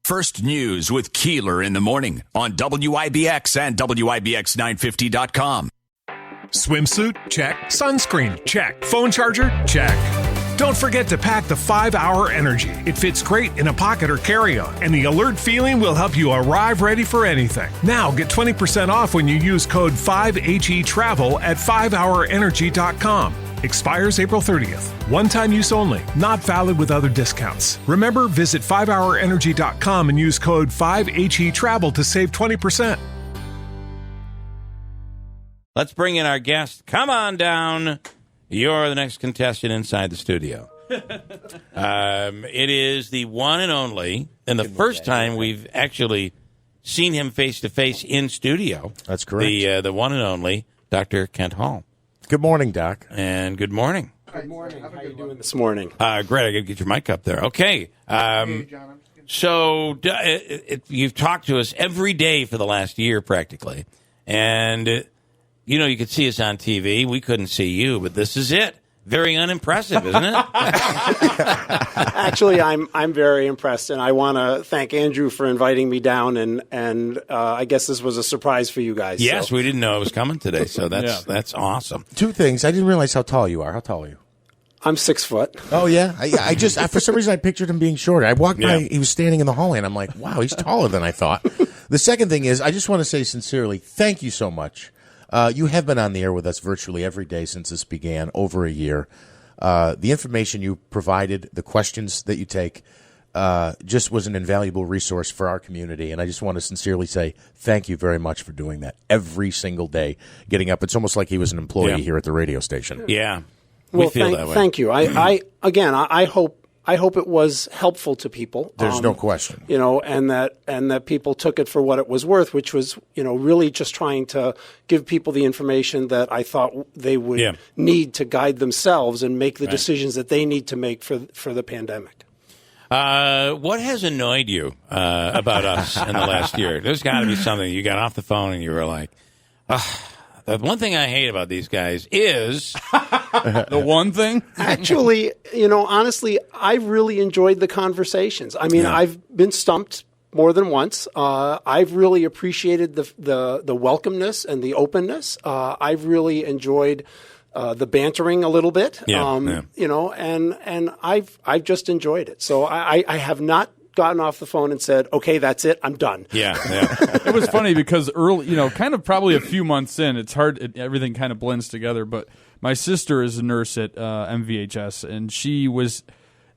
First News with Keeler in the morning on WIBX and WIBX950.com. Swimsuit? Check. Sunscreen? Check. Phone charger? Check. Don't forget to pack the 5-Hour Energy. It fits great in a pocket or carry-on, and the alert feeling will help you arrive ready for anything. Now get 20% off when you use code 5HETRAVEL at 5hourenergy.com. Expires April 30th. One-time use only. Not valid with other discounts. Remember, visit 5hourenergy.com and use code 5HETRAVEL to save 20%. Let's bring in our guest. Come on down. You're the next contestant inside the studio. It is the one and only, and the first time we've actually seen him face-to-face in studio. That's correct. The one and only Dr. Kent Hall. Good morning, Doc. And good morning. Good morning. How are you doing this morning? Great. I got to get your mic up there. Okay. So you've talked to us every day for the last year practically. And, you could see us on TV. We couldn't see you, but this is it. Very unimpressive, isn't it? Actually, I'm very impressed, and I want to thank Andrew for inviting me down, and I guess this was a surprise for you guys. Yes, we didn't know it was coming today, so that's awesome. Two things. I didn't realize how tall you are. How tall are you? I'm 6 foot. Oh, yeah? I just, for some reason, I pictured him being shorter. I walked by, he was standing in the hallway, and I'm like, wow, he's taller than I thought. The second thing is, I just want to say sincerely, thank you so much. You have been on the air with us virtually every day since this began, over a year. The information you provided, the questions that you take, just was an invaluable resource for our community. And I just want to sincerely say thank you very much for doing that every single day, getting up. It's almost like he was an employee here at the radio station. Yeah. Well, thank you. I hope it was helpful to people. There's no question. And that people took it for what it was worth, which was, really just trying to give people the information that I thought they would need to guide themselves and make the decisions that they need to make for the pandemic. What has annoyed you about us in the last year? There's got to be something. You got off the phone and you were like, the one thing I hate about these guys is the one thing. Actually, honestly, I really enjoyed the conversations. I mean, I've been stumped more than once. I've really appreciated the welcomeness and the openness. I've really enjoyed the bantering a little bit. And I've just enjoyed it. So I have not gotten off the phone and said, okay, that's it, I'm done. Yeah. It was funny because early, kind of probably a few months in, it's hard, everything kind of blends together, but my sister is a nurse at MVHS, and she was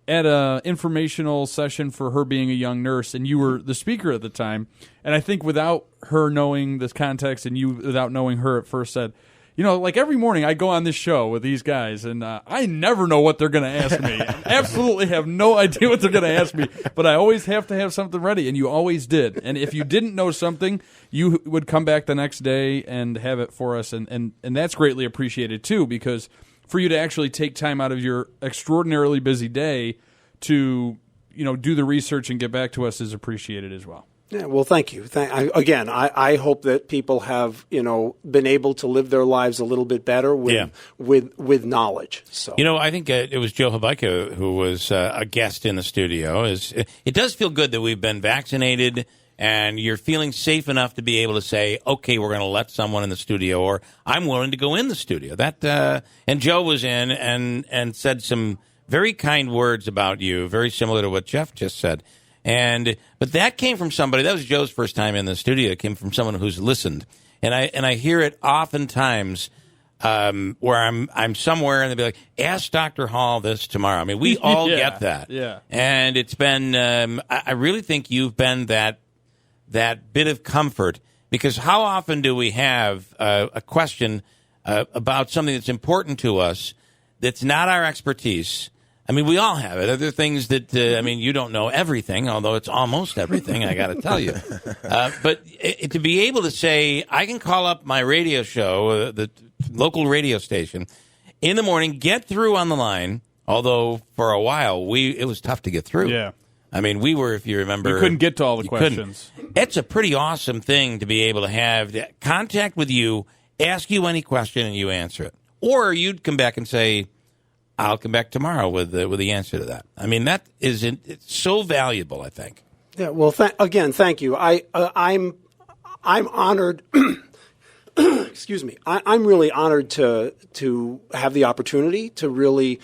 at a informational session for her being a young nurse, and you were the speaker at the time, and I think without her knowing this context and you without knowing her at first said, like every morning I go on this show with these guys, and I never know what they're going to ask me. I absolutely have no idea what they're going to ask me, but I always have to have something ready, and you always did. And if you didn't know something, you would come back the next day and have it for us, and that's greatly appreciated too, because for you to actually take time out of your extraordinarily busy day to do the research and get back to us is appreciated as well. Yeah, well, thank you. I hope that people have, been able to live their lives a little bit better with knowledge. So, I think it was Joe Habaika who was a guest in the studio. It does feel good that we've been vaccinated and you're feeling safe enough to be able to say, okay, we're going to let someone in the studio, or I'm willing to go in the studio. And Joe was in and said some very kind words about you, very similar to what Jeff just said. But that came from somebody. That was Joe's first time in the studio. It came from someone who's listened, and I hear it oftentimes where I'm somewhere and they'll be like, "Ask Dr. Hall this tomorrow." I mean, we all get that, And it's been. I really think you've been that bit of comfort, because how often do we have a question about something that's important to us that's not our expertise? I mean, we all have it. Other things that, you don't know everything, although it's almost everything, I got to tell you. But to be able to say, I can call up my radio show, the local radio station, in the morning, get through on the line, although for a while it was tough to get through. Yeah. I mean, we were, if you remember. You couldn't get to all the questions. It's a pretty awesome thing to be able to have contact with you, ask you any question, and you answer it. Or you'd come back and say, I'll come back tomorrow with the answer to that. I mean, it's so valuable, I think. Yeah. Well, again, thank you. I'm honored. Excuse me. I'm really honored to have the opportunity to really,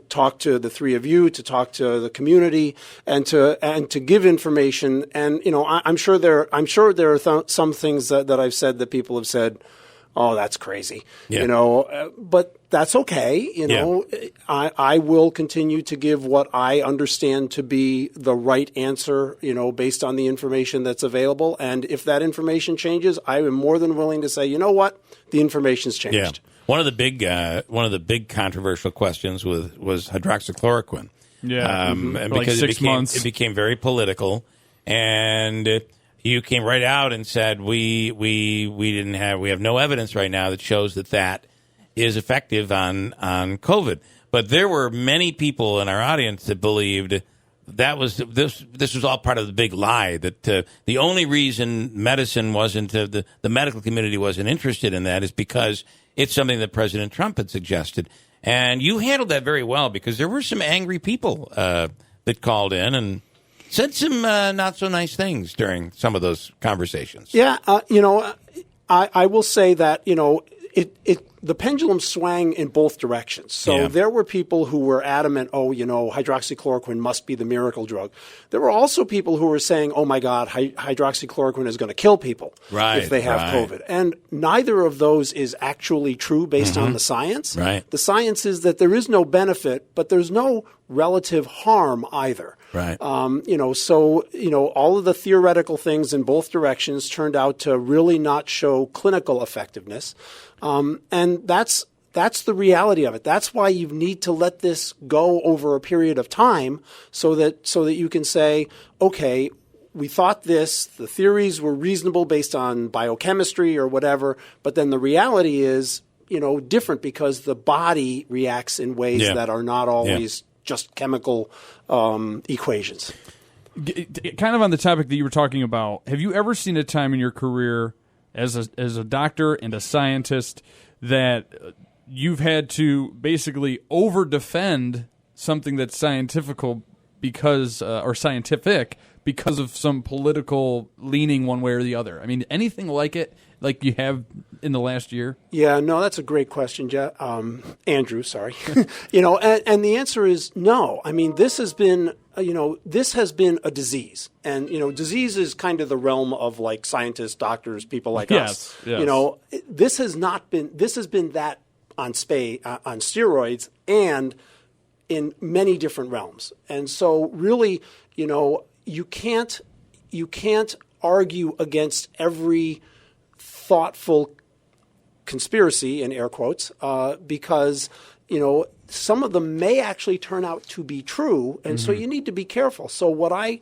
talk to the three of you, to talk to the community, and to give information. And I'm sure there are some things that I've said that people have said, oh, that's crazy. Yeah. But that's okay. I will continue to give what I understand to be the right answer, based on the information that's available. And if that information changes, I am more than willing to say, you know what, the information's changed. Yeah. One of the big controversial questions was hydroxychloroquine. Yeah. And for because like 6 months. It became very political, and you came right out and said we have no evidence right now that shows that is effective on COVID. But there were many people in our audience that believed that was this was all part of the big lie, that the only reason medicine wasn't the medical community wasn't interested in that is because it's something that President Trump had suggested. And you handled that very well, because there were some angry people that called in and said some not so nice things during some of those conversations. Yeah, I will say that the pendulum swang in both directions. So there were people who were adamant, hydroxychloroquine must be the miracle drug. There were also people who were saying, oh my God, hydroxychloroquine is going to kill people if they have COVID. And neither of those is actually true based on the science. Right. The science is that there is no benefit, but there's no relative harm either. Right. All of the theoretical things in both directions turned out to really not show clinical effectiveness. And that's the reality of it. That's why you need to let this go over a period of time so that you can say, okay, we thought this, the theories were reasonable based on biochemistry or whatever, but then the reality is, different, because the body reacts in ways that are not always just chemical equations. Kind of on the topic that you were talking about, have you ever seen a time in your career as a doctor and a scientist that you've had to basically over-defend something that's scientific because of some political leaning one way or the other? I mean, anything like it, like you have in the last year? Yeah, no, that's a great question, Andrew. Sorry, and the answer is no. I mean, this has been a disease, and disease is kind of the realm of like scientists, doctors, people like us. Yes. This has been that on steroids and in many different realms, and so really, you can't argue against every thoughtful conspiracy, in air quotes, because some of them may actually turn out to be true, and so you need to be careful. So what I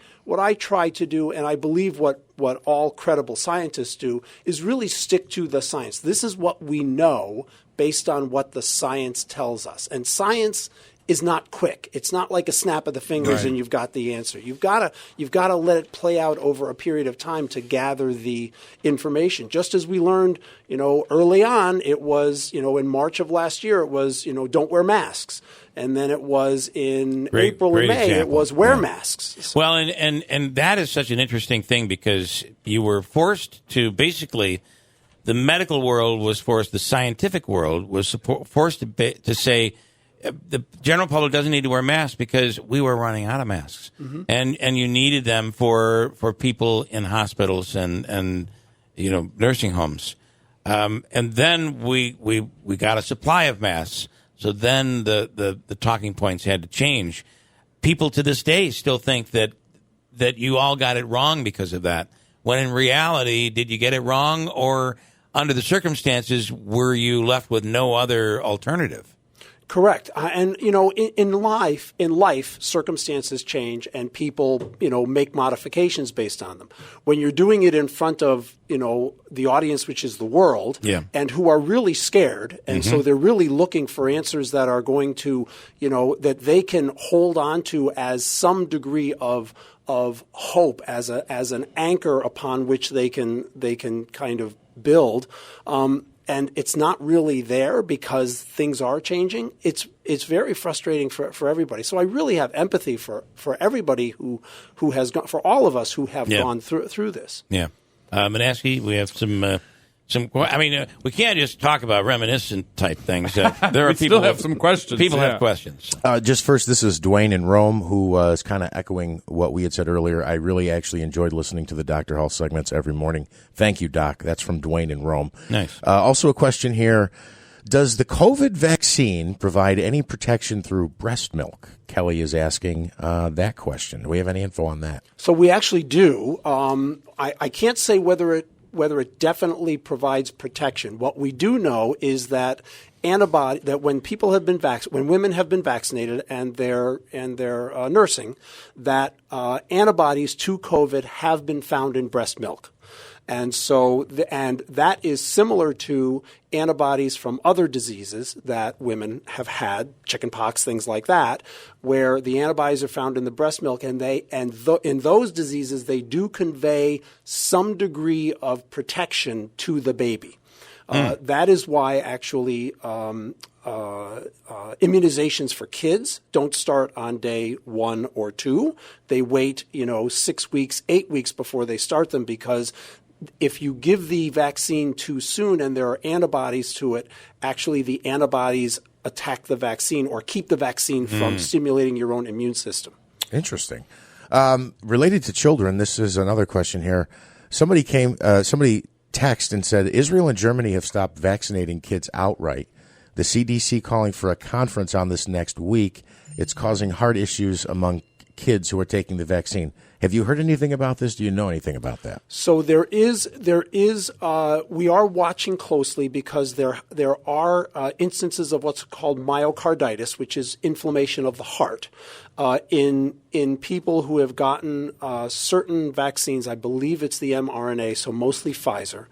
try to do, and I believe what all credible scientists do, is really stick to the science. This is what we know based on what the science tells us, and science is not quick. It's not like a snap of the fingers and you've got the answer. You've got to let it play out over a period of time to gather the information. Just as we learned, early on, it was, in March of last year, it was, don't wear masks. And then it was in April and May, it was wear masks. Well, and that is such an interesting thing, because you were forced to basically, the medical world was forced, the scientific world was forced to say, the general public doesn't need to wear masks because we were running out of masks, and you needed them for people in hospitals and nursing homes, and then we got a supply of masks. So then the talking points had to change. People to this day still think that you all got it wrong because of that, when in reality, did you get it wrong, or under the circumstances were you left with no other alternative? Correct. And, in life, circumstances change and people, make modifications based on them. When you're doing it in front of, the audience, which is the world, and who are really scared, and so they're really looking for answers that are going to, that they can hold on to as some degree of hope, as an anchor upon which they can kind of build. and it's not really there because things are changing, it's very frustrating for everybody. So I really have empathy for everybody who has gone, for all of us who have gone through this. Yeah. Monaski, we have some. I mean, we can't just talk about reminiscent type things. There are we people still have some questions. People have questions. Just first, this is Dwayne in Rome, who is kind of echoing what we had said earlier. I really actually enjoyed listening to the Dr. Hall segments every morning. Thank you, Doc. That's from Dwayne in Rome. Nice. Also a question here. Does the COVID vaccine provide any protection through breast milk? Kelly is asking that question. Do we have any info on that? So we actually do. I can't say whether it definitely provides protection. What we do know is that when people have been when women have been vaccinated and they're nursing, that antibodies to COVID have been found in breast milk. And so, and that is similar to antibodies from other diseases that women have had, chickenpox, things like that, where the antibodies are found in the breast milk, and in those diseases they do convey some degree of protection to the baby. That is why actually immunizations for kids don't start on day 1 or 2. They wait, 6 weeks, 8 weeks before they start them, because if you give the vaccine too soon and there are antibodies to it, actually the antibodies attack the vaccine or keep the vaccine from stimulating your own immune system. Interesting. Related to children, this is another question here. Somebody texted and said Israel and Germany have stopped vaccinating kids outright. The CDC calling for a conference on this next week. It's causing heart issues among kids who are taking the vaccine. Have you heard anything about this? Do you know anything about that? So there is. We are watching closely because there are instances of what's called myocarditis, which is inflammation of the heart, in people who have gotten certain vaccines. I believe it's the mRNA, so mostly Pfizer,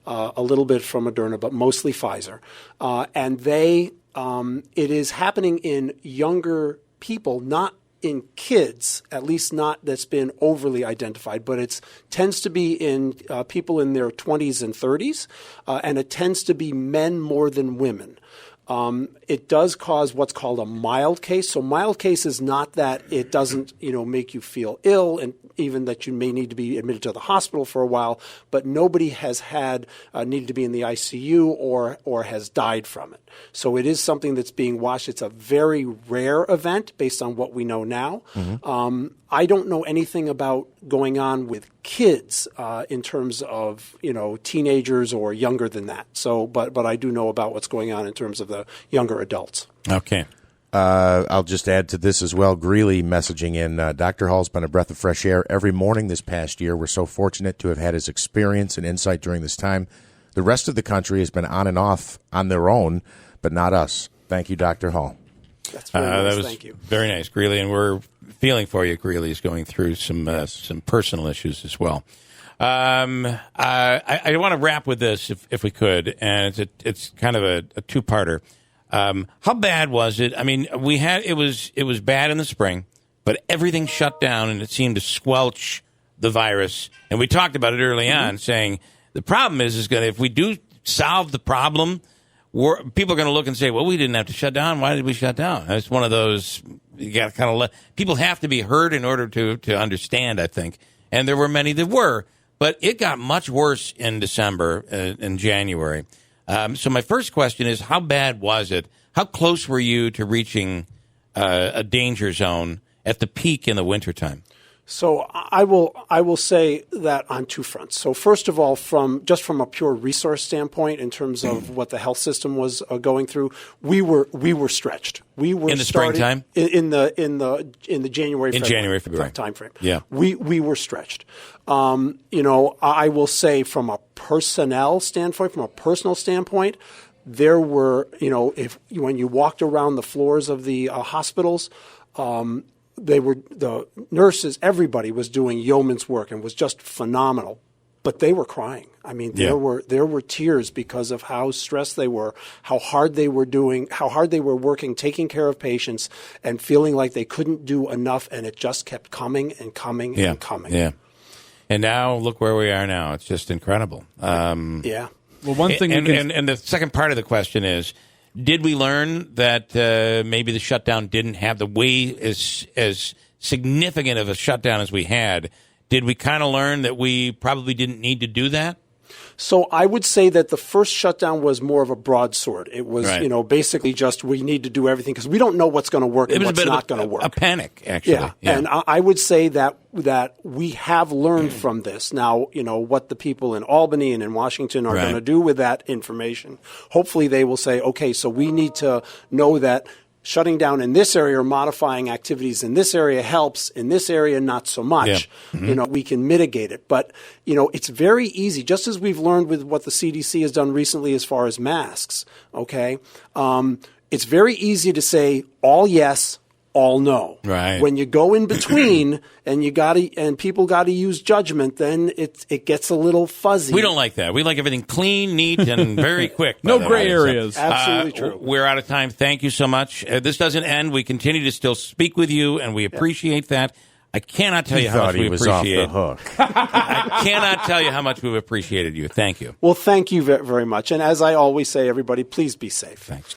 a little bit from Moderna, but mostly Pfizer, and it is happening in younger people, not in kids, at least not that's been overly identified, but it tends to be in people in their 20s and 30s, and it tends to be men more than women. It does cause what's called a mild case. So mild case is not that it doesn't, make you feel ill and even that you may need to be admitted to the hospital for a while, but nobody has needed to be in the ICU or has died from it. So it is something that's being watched. It's a very rare event based on what we know now. Mm-hmm. I don't know anything about going on with kids in terms of, teenagers or younger than that. So, but I do know about what's going on in terms of the younger adults. Okay. I'll just add to this as well. Greeley messaging in, Dr. Hall's been a breath of fresh air every morning this past year. We're so fortunate to have had his experience and insight during this time. The rest of the country has been on and off on their own, but not us. Thank you, Dr. Hall. That's very nice. That was Thank you. Very nice, Greeley, and we're feeling for you. Greeley is going through some personal issues as well. I want to wrap with this, if we could, and it's kind of a two-parter. How bad was it? I mean, it was bad in the spring, but everything shut down, and it seemed to squelch the virus. And we talked about it early on, saying the problem is that if we do solve the problem, people are going to look and say, well, we didn't have to shut down. Why did we shut down? It's one of those, you got to kind of people have to be heard in order to understand, I think. And there were many that were, but it got much worse in December and January. So my first question is, how bad was it? How close were you to reaching a danger zone at the peak in the wintertime? So I will say that on two fronts. So first of all, from a pure resource standpoint, in terms of what the health system was going through, we were stretched. We were in the springtime in the January February time frame. Yeah, we were stretched. I will say from a personnel standpoint, from a personal standpoint, there were when you walked around the floors of the hospitals. The nurses, everybody was doing yeoman's work and was just phenomenal, but they were crying. I mean, there were tears because of how stressed they were, how hard they were working, taking care of patients, and feeling like they couldn't do enough, and it just kept coming and coming and coming. Yeah. And now look where we are now. It's just incredible. Yeah. Well, one thing and the second part of the question is, did we learn that maybe the shutdown didn't have the way as significant of a shutdown as we had? Did we kind of learn that we probably didn't need to do that? So I would say that the first shutdown was more of a broadsword. It was, Right. Basically just we need to do everything because we don't know what's going to work and what's not going to work. A panic, actually. Yeah. And I would say that we have learned from this. Now, what the people in Albany and in Washington are Right. going to do with that information. Hopefully they will say, okay, so we need to know that shutting down in this area or modifying activities in this area helps, in this area not so much. Yeah. We can mitigate it. But, it's very easy, just as we've learned with what the CDC has done recently as far as masks, okay? It's very easy to say all yes, all no. Right. When you go in between and people got to use judgment, then it gets a little fuzzy. We don't like that. We like everything clean, neat, and very quick. No gray areas. Absolutely true. We're out of time. Thank you so much. This doesn't end. We continue to still speak with you, and we appreciate that. I cannot tell you how much we appreciate. He was off the hook. I cannot tell you how much we've appreciated you. Thank you. Well, thank you very much. And as I always say, everybody, please be safe. Thanks.